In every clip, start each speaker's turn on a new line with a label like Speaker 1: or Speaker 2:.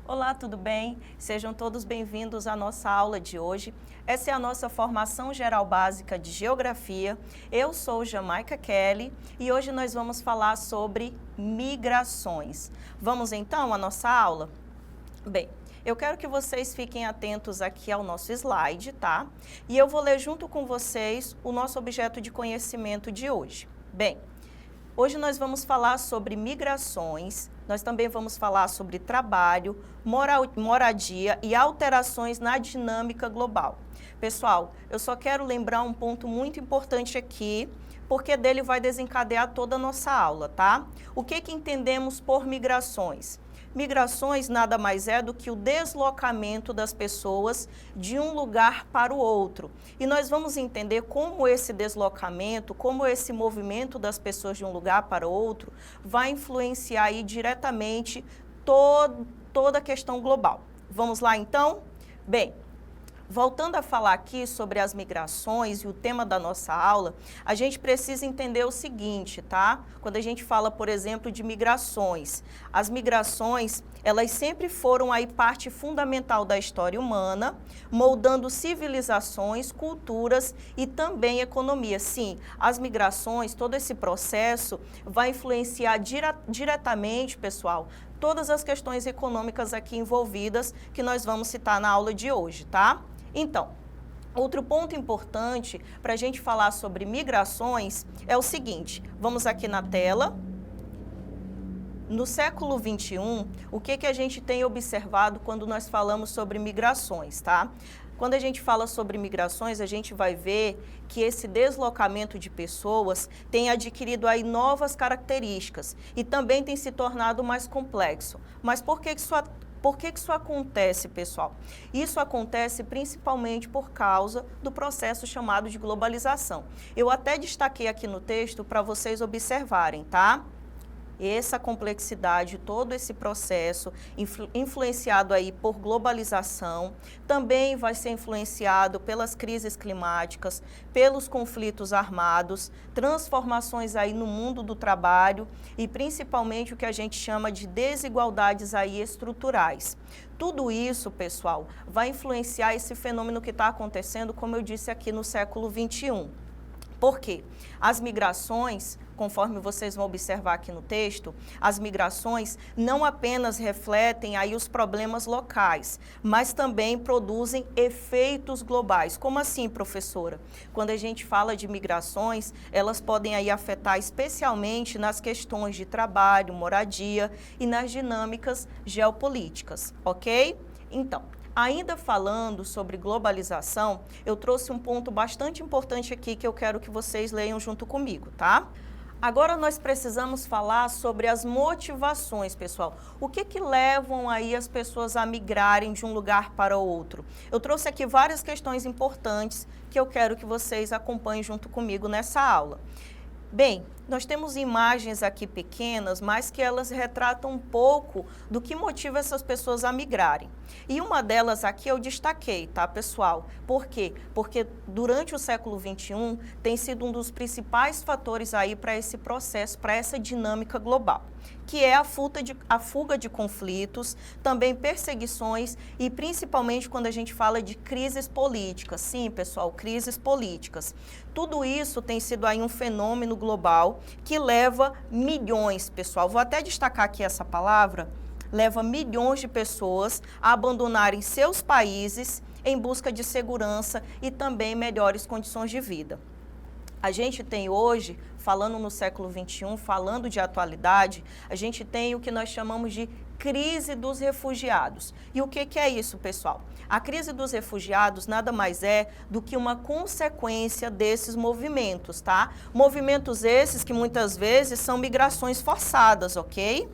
Speaker 1: Olá, tudo bem? Sejam todos bem-vindos à nossa aula de hoje. Essa é a nossa formação geral básica de Geografia. Eu sou Jamaica Kelly e hoje nós vamos falar sobre migrações. Vamos então à nossa aula? Bem, eu quero que vocês fiquem atentos aqui ao nosso slide, tá? E eu vou ler junto com vocês o nosso objeto de conhecimento de hoje. Bem, hoje nós vamos falar sobre migrações, nós também vamos falar sobre trabalho, moradia e alterações na dinâmica global. Pessoal, eu só quero lembrar um ponto muito importante aqui, porque dele vai desencadear toda a nossa aula, tá? O que entendemos por migrações? Migrações nada mais é do que o deslocamento das pessoas de um lugar para o outro. E nós vamos entender como esse deslocamento, como esse movimento das pessoas de um lugar para o outro vai influenciar aí diretamente toda a questão global. Vamos lá então? Bem, voltando a falar aqui sobre as migrações e o tema da nossa aula, a gente precisa entender o seguinte, tá? Quando a gente fala, por exemplo, de migrações, as migrações, elas sempre foram aí parte fundamental da história humana, moldando civilizações, culturas e também economia. Sim, as migrações, todo esse processo vai influenciar diretamente, pessoal, todas as questões econômicas aqui envolvidas que nós vamos citar na aula de hoje, tá? Então, outro ponto importante para a gente falar sobre migrações é o seguinte, vamos aqui na tela. No século XXI, o que a gente tem observado quando nós falamos sobre migrações, tá? Quando a gente fala sobre migrações, a gente vai ver que esse deslocamento de pessoas tem adquirido aí novas características e também tem se tornado mais complexo. Mas por que isso acontece, pessoal? Isso acontece principalmente por causa do processo chamado de globalização. Eu até destaquei aqui no texto para vocês observarem, tá? Essa complexidade, todo esse processo influenciado aí por globalização, também vai ser influenciado pelas crises climáticas, pelos conflitos armados, transformações aí no mundo do trabalho e principalmente o que a gente chama de desigualdades aí estruturais. Tudo isso, pessoal, vai influenciar esse fenômeno que está acontecendo, como eu disse aqui no século XXI. Por quê? As migrações, conforme vocês vão observar aqui no texto, as migrações não apenas refletem aí os problemas locais, mas também produzem efeitos globais. Como assim, professora? Quando a gente fala de migrações, elas podem aí afetar especialmente nas questões de trabalho, moradia e nas dinâmicas geopolíticas, ok? Então, ainda falando sobre globalização, eu trouxe um ponto bastante importante aqui que eu quero que vocês leiam junto comigo, tá? Agora nós precisamos falar sobre as motivações, pessoal. O que levam aí as pessoas a migrarem de um lugar para o outro? Eu trouxe aqui várias questões importantes que eu quero que vocês acompanhem junto comigo nessa aula. Bem, nós temos imagens aqui pequenas, mas que elas retratam um pouco do que motiva essas pessoas a migrarem. E uma delas aqui eu destaquei, tá, pessoal? Por quê? Porque durante o século XXI tem sido um dos principais fatores aí para esse processo, para essa dinâmica global, que é a fuga de conflitos, também perseguições e principalmente quando a gente fala de crises políticas. Sim, pessoal, crises políticas. Tudo isso tem sido aí um fenômeno global que leva milhões, pessoal. Vou até destacar aqui essa palavra, leva milhões de pessoas a abandonarem seus países em busca de segurança e também melhores condições de vida. A gente tem hoje, falando no século XXI, falando de atualidade, a gente tem o que nós chamamos de crise dos refugiados. E o que é isso, pessoal? A crise dos refugiados nada mais é do que uma consequência desses movimentos, tá? Movimentos esses que muitas vezes são migrações forçadas, ok?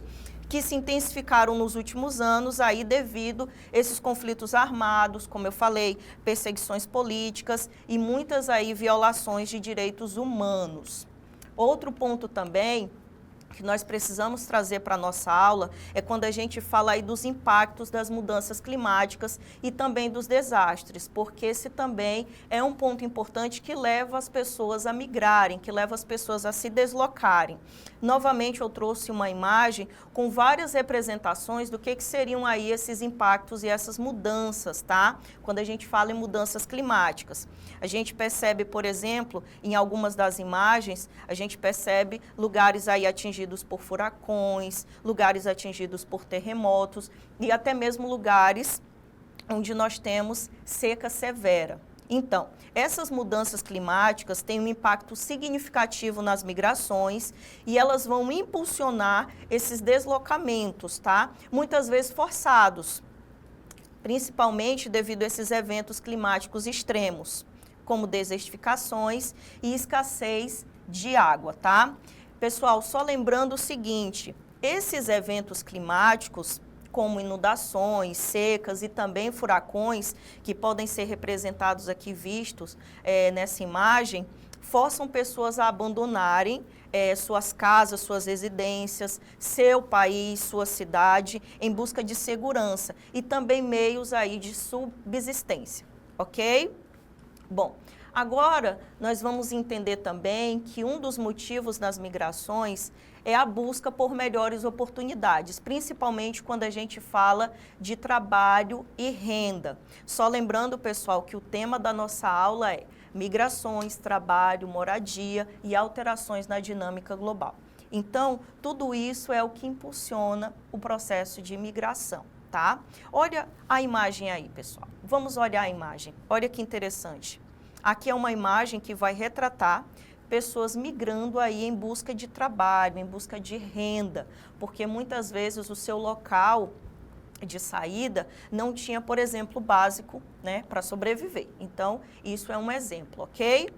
Speaker 1: Que se intensificaram nos últimos anos aí devido a esses conflitos armados, como eu falei, perseguições políticas e muitas aí violações de direitos humanos. Outro ponto também que nós precisamos trazer para a nossa aula é quando a gente fala aí dos impactos das mudanças climáticas e também dos desastres, porque esse também é um ponto importante que leva as pessoas a migrarem, que leva as pessoas a se deslocarem. Novamente eu trouxe uma imagem com várias representações do que seriam aí esses impactos e essas mudanças, tá? Quando a gente fala em mudanças climáticas. A gente percebe, por exemplo, em algumas das imagens, a gente percebe lugares aí atingidos por furacões, lugares atingidos por terremotos e até mesmo lugares onde nós temos seca severa. Então, essas mudanças climáticas têm um impacto significativo nas migrações e elas vão impulsionar esses deslocamentos, tá? Muitas vezes forçados, principalmente devido a esses eventos climáticos extremos, como desertificações e escassez de água, tá? Pessoal, só lembrando o seguinte, esses eventos climáticos, como inundações, secas e também furacões, que podem ser representados aqui vistos nessa imagem, forçam pessoas a abandonarem suas casas, suas residências, seu país, sua cidade, em busca de segurança e também meios aí de subsistência, ok? Bom, agora nós vamos entender também que um dos motivos das migrações é a busca por melhores oportunidades, principalmente quando a gente fala de trabalho e renda. Só lembrando, pessoal, que o tema da nossa aula é migrações, trabalho, moradia e alterações na dinâmica global. Então, tudo isso é o que impulsiona o processo de imigração, tá? Olha a imagem aí, pessoal. Vamos olhar a imagem. Olha que interessante. Aqui é uma imagem que vai retratar pessoas migrando aí em busca de trabalho, em busca de renda, porque muitas vezes o seu local de saída não tinha, por exemplo, o básico, né, para sobreviver. Então, isso é um exemplo, ok?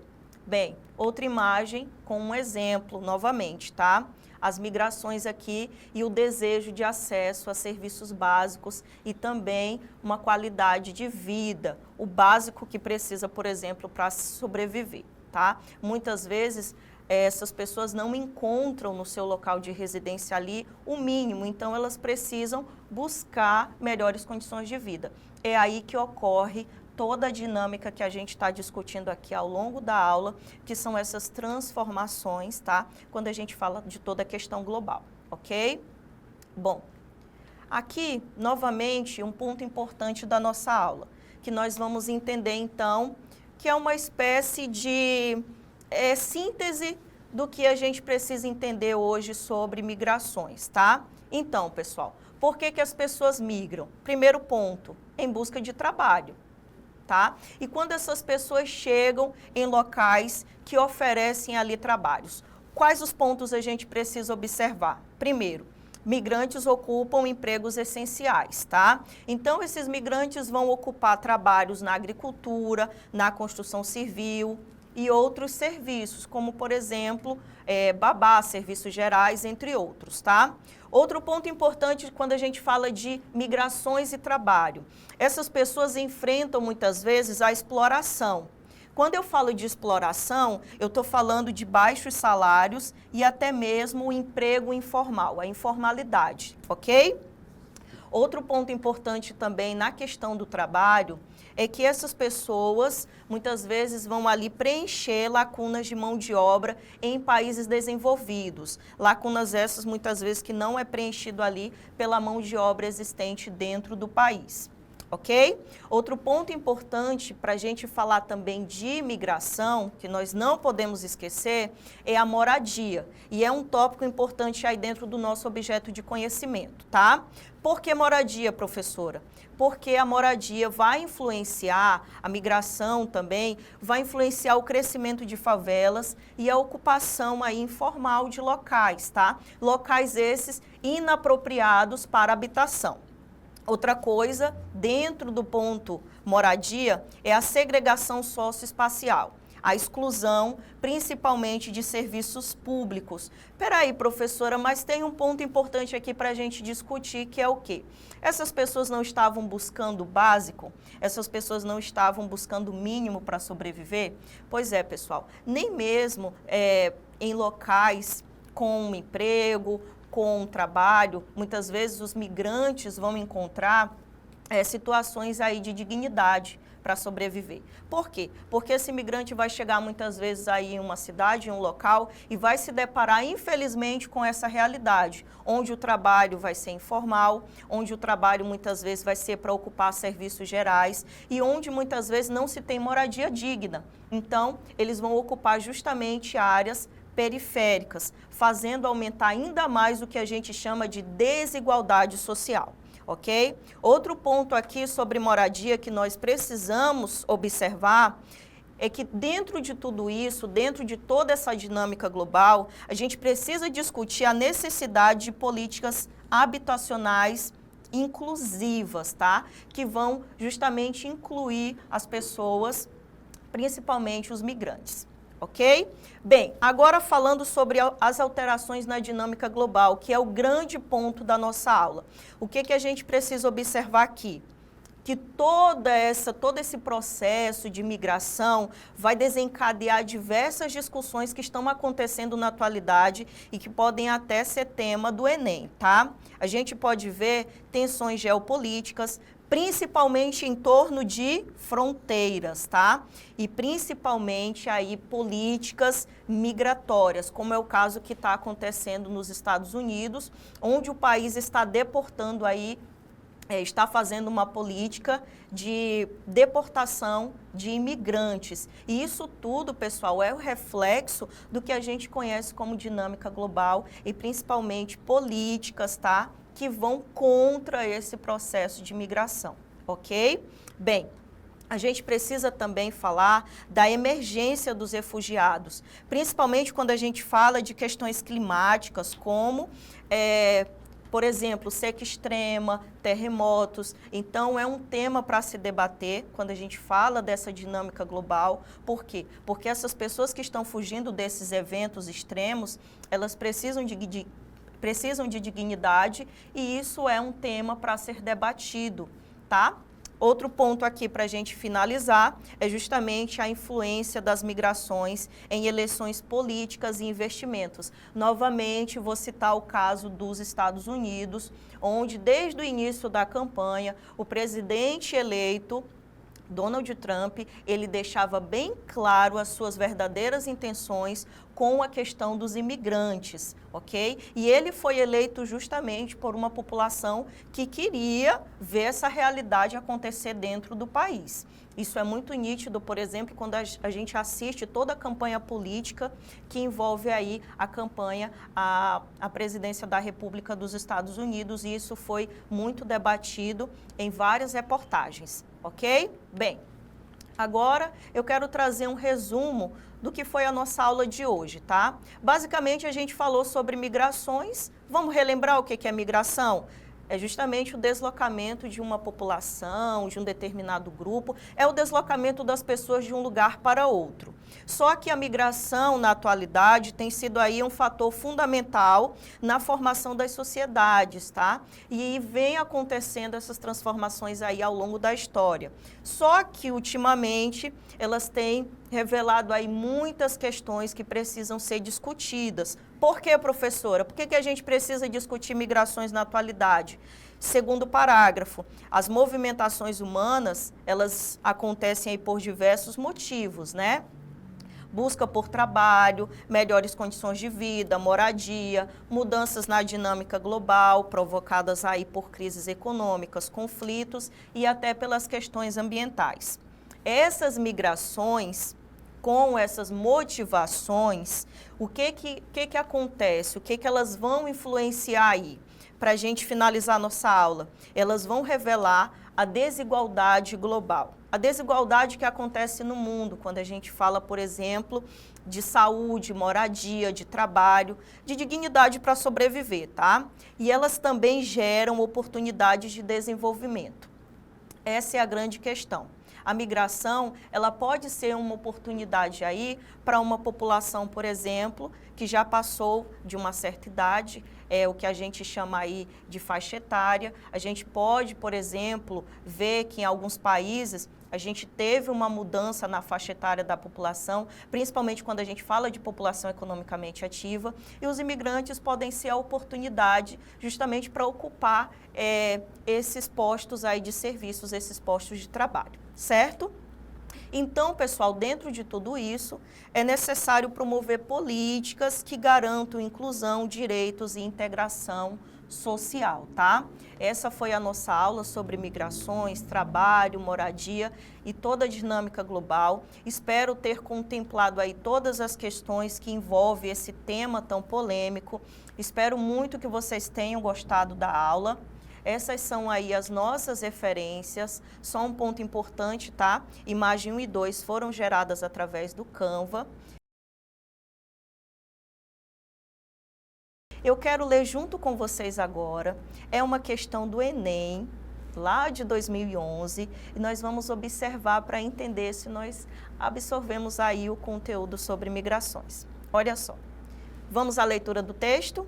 Speaker 1: Bem, outra imagem com um exemplo novamente, tá? As migrações aqui e o desejo de acesso a serviços básicos e também uma qualidade de vida, o básico que precisa, por exemplo, para sobreviver, tá? Muitas vezes essas pessoas não encontram no seu local de residência ali o mínimo, então elas precisam buscar melhores condições de vida. É aí que ocorre toda a dinâmica que a gente está discutindo aqui ao longo da aula, que são essas transformações, tá? Quando a gente fala de toda a questão global, ok? Bom, aqui, novamente, um ponto importante da nossa aula, que nós vamos entender, então, que é uma espécie de síntese do que a gente precisa entender hoje sobre migrações, tá? Então, pessoal, por que as pessoas migram? Primeiro ponto, em busca de trabalho. Tá? E quando essas pessoas chegam em locais que oferecem ali trabalhos, quais os pontos a gente precisa observar? Primeiro, migrantes ocupam empregos essenciais, tá? Então, esses migrantes vão ocupar trabalhos na agricultura, na construção civil e outros serviços, como, por exemplo, babá, serviços gerais, entre outros, tá? Outro ponto importante quando a gente fala de migrações e trabalho. Essas pessoas enfrentam muitas vezes a exploração. Quando eu falo de exploração, eu estou falando de baixos salários e até mesmo o emprego informal, a informalidade, ok? Outro ponto importante também na questão do trabalho é que essas pessoas muitas vezes vão ali preencher lacunas de mão de obra em países desenvolvidos. Lacunas essas muitas vezes que não é preenchido ali pela mão de obra existente dentro do país. Ok? Outro ponto importante para a gente falar também de imigração, que nós não podemos esquecer, é a moradia. E é um tópico importante aí dentro do nosso objeto de conhecimento, tá? Por que moradia, professora? Porque a moradia vai influenciar, a migração também, vai influenciar o crescimento de favelas e a ocupação aí informal de locais, tá? Locais esses inapropriados para habitação. Outra coisa, dentro do ponto moradia, é a segregação socioespacial, a exclusão, principalmente de serviços públicos. Peraí, professora, mas tem um ponto importante aqui para a gente discutir, que é o quê? Essas pessoas não estavam buscando o básico? Essas pessoas não estavam buscando o mínimo para sobreviver? Pois é, pessoal, nem mesmo em locais com um emprego, com um trabalho. Muitas vezes os migrantes vão encontrar situações aí de dignidade para sobreviver. Por quê? Porque esse imigrante vai chegar muitas vezes aí em uma cidade, em um local, e vai se deparar, infelizmente, com essa realidade, onde o trabalho vai ser informal, onde o trabalho muitas vezes vai ser para ocupar serviços gerais e onde muitas vezes não se tem moradia digna. Então, eles vão ocupar justamente áreas periféricas, fazendo aumentar ainda mais o que a gente chama de desigualdade social. Ok? Outro ponto aqui sobre moradia que nós precisamos observar é que dentro de tudo isso, dentro de toda essa dinâmica global, a gente precisa discutir a necessidade de políticas habitacionais inclusivas, tá? Que vão justamente incluir as pessoas, principalmente os migrantes. Ok? Bem, agora falando sobre as alterações na dinâmica global, que é o grande ponto da nossa aula. O que a gente precisa observar aqui? Que todo esse processo de migração vai desencadear diversas discussões que estão acontecendo na atualidade e que podem até ser tema do Enem, tá? A gente pode ver tensões geopolíticas, principalmente em torno de fronteiras, tá? E principalmente aí políticas migratórias, como é o caso que está acontecendo nos Estados Unidos, onde o país está deportando aí, está fazendo uma política de deportação de imigrantes. E isso tudo, pessoal, é o reflexo do que a gente conhece como dinâmica global e principalmente políticas, tá? Que vão contra esse processo de migração, ok? Bem, a gente precisa também falar da emergência dos refugiados, principalmente quando a gente fala de questões climáticas, como, por exemplo, seca extrema, terremotos. Então, é um tema para se debater quando a gente fala dessa dinâmica global. Por quê? Porque essas pessoas que estão fugindo desses eventos extremos, elas precisam de dignidade e isso é um tema para ser debatido, tá? Outro ponto aqui para a gente finalizar é justamente a influência das migrações em eleições políticas e investimentos. Novamente, vou citar o caso dos Estados Unidos, onde desde o início da campanha, o presidente eleito, Donald Trump, ele deixava bem claro as suas verdadeiras intenções com a questão dos imigrantes, ok? E ele foi eleito justamente por uma população que queria ver essa realidade acontecer dentro do país. Isso é muito nítido, por exemplo, quando a gente assiste toda a campanha política que envolve aí a campanha à presidência da República dos Estados Unidos, e isso foi muito debatido em várias reportagens, ok? Bem, agora eu quero trazer um resumo do que foi a nossa aula de hoje, tá? Basicamente, a gente falou sobre migrações. Vamos relembrar o que é migração? É justamente o deslocamento de uma população, de um determinado grupo, é o deslocamento das pessoas de um lugar para outro. Só que a migração, na atualidade, tem sido aí um fator fundamental na formação das sociedades, tá? E vem acontecendo essas transformações aí ao longo da história. Só que, ultimamente, elas têm revelado aí muitas questões que precisam ser discutidas. Por quê, professora? Por que a gente precisa discutir migrações na atualidade? Segundo parágrafo, as movimentações humanas, elas acontecem aí por diversos motivos, né? Busca por trabalho, melhores condições de vida, moradia, mudanças na dinâmica global, provocadas aí por crises econômicas, conflitos e até pelas questões ambientais. Essas migrações, com essas motivações, o que acontece? O que elas vão influenciar aí? Para a gente finalizar nossa aula, elas vão revelar a desigualdade global. A desigualdade que acontece no mundo, quando a gente fala, por exemplo, de saúde, moradia, de trabalho, de dignidade para sobreviver, tá? E elas também geram oportunidades de desenvolvimento. Essa é a grande questão. A migração, ela pode ser uma oportunidade aí para uma população, por exemplo, que já passou de uma certa idade, o que a gente chama aí de faixa etária. A gente pode, por exemplo, ver que em alguns países A gente teve uma mudança na faixa etária da população, principalmente quando a gente fala de população economicamente ativa, e os imigrantes podem ser a oportunidade justamente para ocupar esses postos aí de serviços, esses postos de trabalho, certo? Então, pessoal, dentro de tudo isso, é necessário promover políticas que garantam inclusão, direitos e integração social, tá? Essa foi a nossa aula sobre migrações, trabalho, moradia e toda a dinâmica global. Espero ter contemplado aí todas as questões que envolvem esse tema tão polêmico. Espero muito que vocês tenham gostado da aula. Essas são aí as nossas referências, só um ponto importante, tá? Imagem 1 e 2 foram geradas através do Canva. Eu quero ler junto com vocês agora, é uma questão do Enem, lá de 2011, e nós vamos observar para entender se nós absorvemos aí o conteúdo sobre migrações. Olha só, vamos à leitura do texto?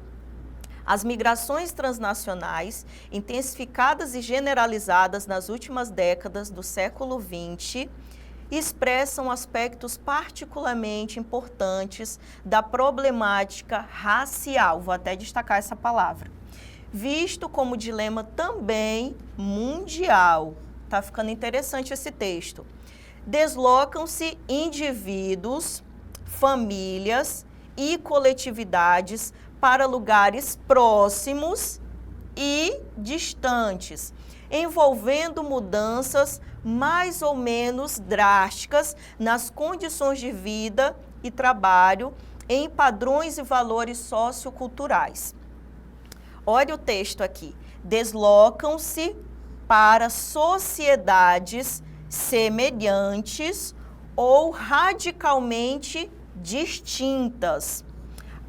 Speaker 1: As migrações transnacionais, intensificadas e generalizadas nas últimas décadas do século XX, expressam aspectos particularmente importantes da problemática racial, vou até destacar essa palavra, visto como dilema também mundial. Tá ficando interessante esse texto. Deslocam-se indivíduos, famílias e coletividades para lugares próximos e distantes, envolvendo mudanças mais ou menos drásticas nas condições de vida e trabalho, em padrões e valores socioculturais. Olha o texto aqui. Deslocam-se para sociedades semelhantes ou radicalmente distintas,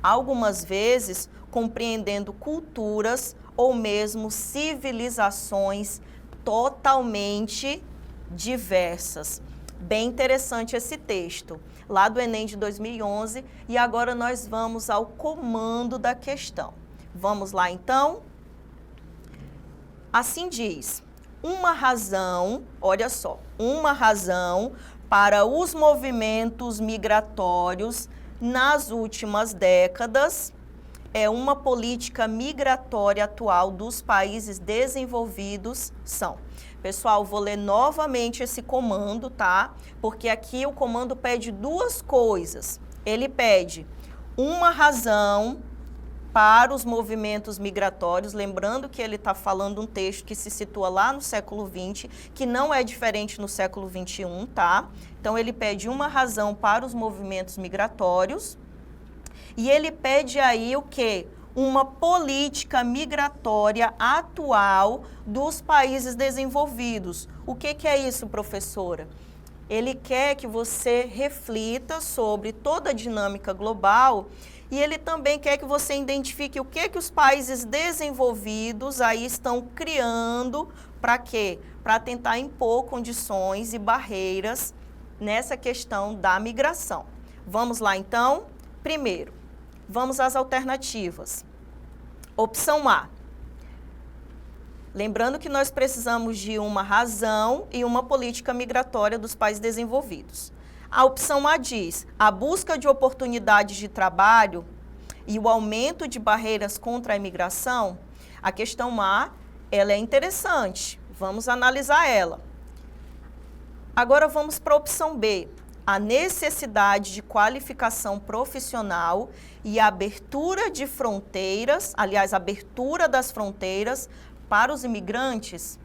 Speaker 1: algumas vezes compreendendo culturas ou mesmo civilizações totalmente diversas. Bem interessante esse texto, lá do Enem de 2011, e agora nós vamos ao comando da questão. Vamos lá então? Assim diz, uma razão, olha só, uma razão para os movimentos migratórios nas últimas décadas é uma política migratória atual dos países desenvolvidos são. Pessoal, vou ler novamente esse comando, tá? Porque aqui o comando pede duas coisas. Ele pede uma razão para os movimentos migratórios, lembrando que ele está falando um texto que se situa lá no século XX, que não é diferente no século XXI, tá? Então, ele pede uma razão para os movimentos migratórios e ele pede aí o quê? Uma política migratória atual dos países desenvolvidos. O que é isso, professora? Ele quer que você reflita sobre toda a dinâmica global e ele também quer que você identifique o que os países desenvolvidos aí estão criando para quê? Para tentar impor condições e barreiras nessa questão da migração. Vamos lá então? Primeiro, vamos às alternativas. Opção A. Lembrando que nós precisamos de uma razão e uma política migratória dos países desenvolvidos. A opção A diz, a busca de oportunidades de trabalho e o aumento de barreiras contra a imigração. A questão A, ela é interessante, vamos analisar ela. Agora vamos para a opção B, a necessidade de qualificação profissional e a abertura de fronteiras, aliás, a abertura das fronteiras para os imigrantes.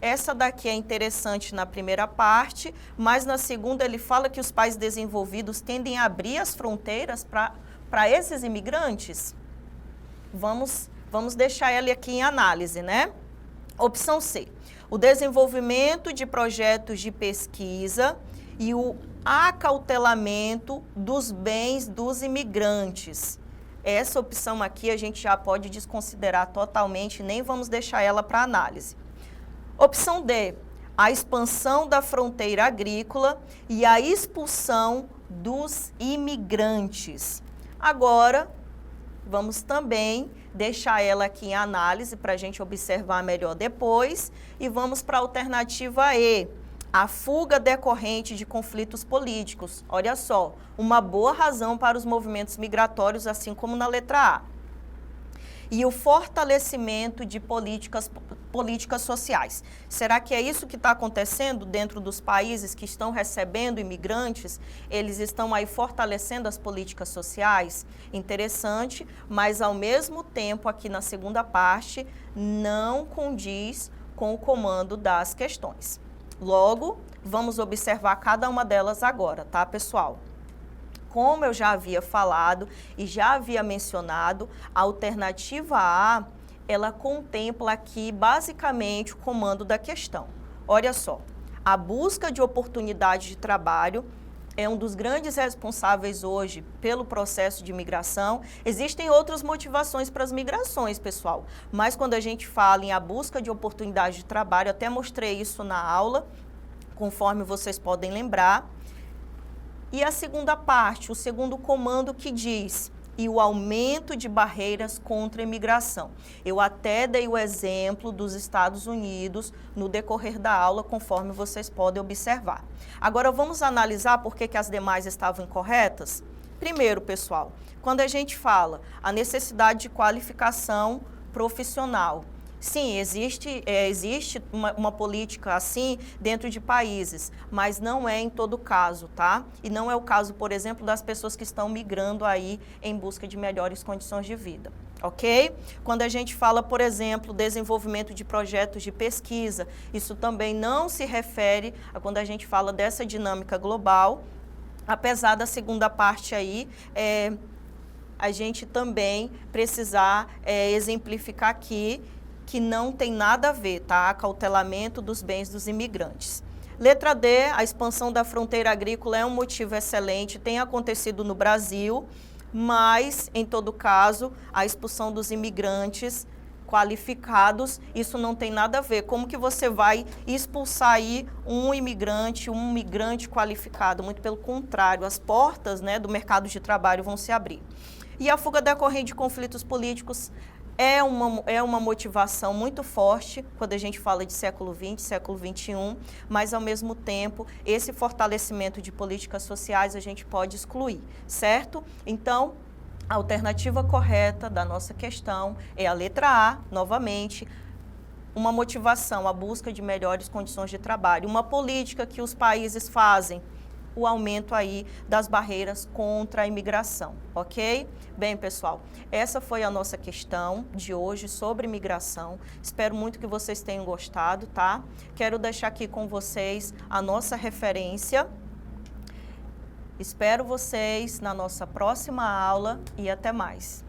Speaker 1: Essa daqui é interessante na primeira parte, mas na segunda ele fala que os países desenvolvidos tendem a abrir as fronteiras para esses imigrantes. Vamos deixar ela aqui em análise, né? Opção C, o desenvolvimento de projetos de pesquisa e o acautelamento dos bens dos imigrantes. Essa opção aqui a gente já pode desconsiderar totalmente, nem vamos deixar ela para análise. Opção D, a expansão da fronteira agrícola e a expulsão dos imigrantes. Agora, vamos também deixar ela aqui em análise para a gente observar melhor depois e vamos para a alternativa E, A fuga decorrente de conflitos políticos. Olha só, uma boa razão para os movimentos migratórios, assim como na letra A. E o fortalecimento de políticas sociais. Será que é isso que está acontecendo dentro dos países que estão recebendo imigrantes? Eles estão aí fortalecendo as políticas sociais? Interessante, mas ao mesmo tempo, aqui na segunda parte, não condiz com o comando das questões. Logo, vamos observar cada uma delas agora, tá, pessoal? Como eu já havia falado e já havia mencionado, a alternativa A, ela contempla aqui basicamente o comando da questão. Olha só, a busca de oportunidade de trabalho é um dos grandes responsáveis hoje pelo processo de migração. Existem outras motivações para as migrações, pessoal, mas quando a gente fala em a busca de oportunidade de trabalho, até mostrei isso na aula, conforme vocês podem lembrar. E a segunda parte, o segundo comando que diz, e o aumento de barreiras contra a imigração. Eu até dei o exemplo dos Estados Unidos no decorrer da aula, conforme vocês podem observar. Agora vamos analisar por que as demais estavam incorretas? Primeiro, pessoal, quando a gente fala a necessidade de qualificação profissional, sim, existe uma política assim dentro de países, mas não é em todo caso, tá? E não é o caso, por exemplo, das pessoas que estão migrando aí em busca de melhores condições de vida, ok? Quando a gente fala, por exemplo, desenvolvimento de projetos de pesquisa, isso também não se refere a quando a gente fala dessa dinâmica global, apesar da segunda parte aí, a gente também precisar exemplificar aqui que não tem nada a ver, tá? Acautelamento dos bens dos imigrantes. Letra D, a expansão da fronteira agrícola é um motivo excelente, tem acontecido no Brasil, mas, em todo caso, a expulsão dos imigrantes qualificados, isso não tem nada a ver. Como que você vai expulsar aí um migrante qualificado? Muito pelo contrário, as portas, né, do mercado de trabalho vão se abrir. E a fuga decorrente de conflitos políticos é uma motivação muito forte quando a gente fala de século XX, século XXI, mas, ao mesmo tempo, esse fortalecimento de políticas sociais a gente pode excluir, certo? Então, a alternativa correta da nossa questão é a letra A, novamente, uma motivação, a busca de melhores condições de trabalho, uma política que os países fazem, o aumento aí das barreiras contra a imigração, ok? Bem, pessoal, essa foi a nossa questão de hoje sobre imigração. Espero muito que vocês tenham gostado, tá? Quero deixar aqui com vocês a nossa referência. Espero vocês na nossa próxima aula e até mais.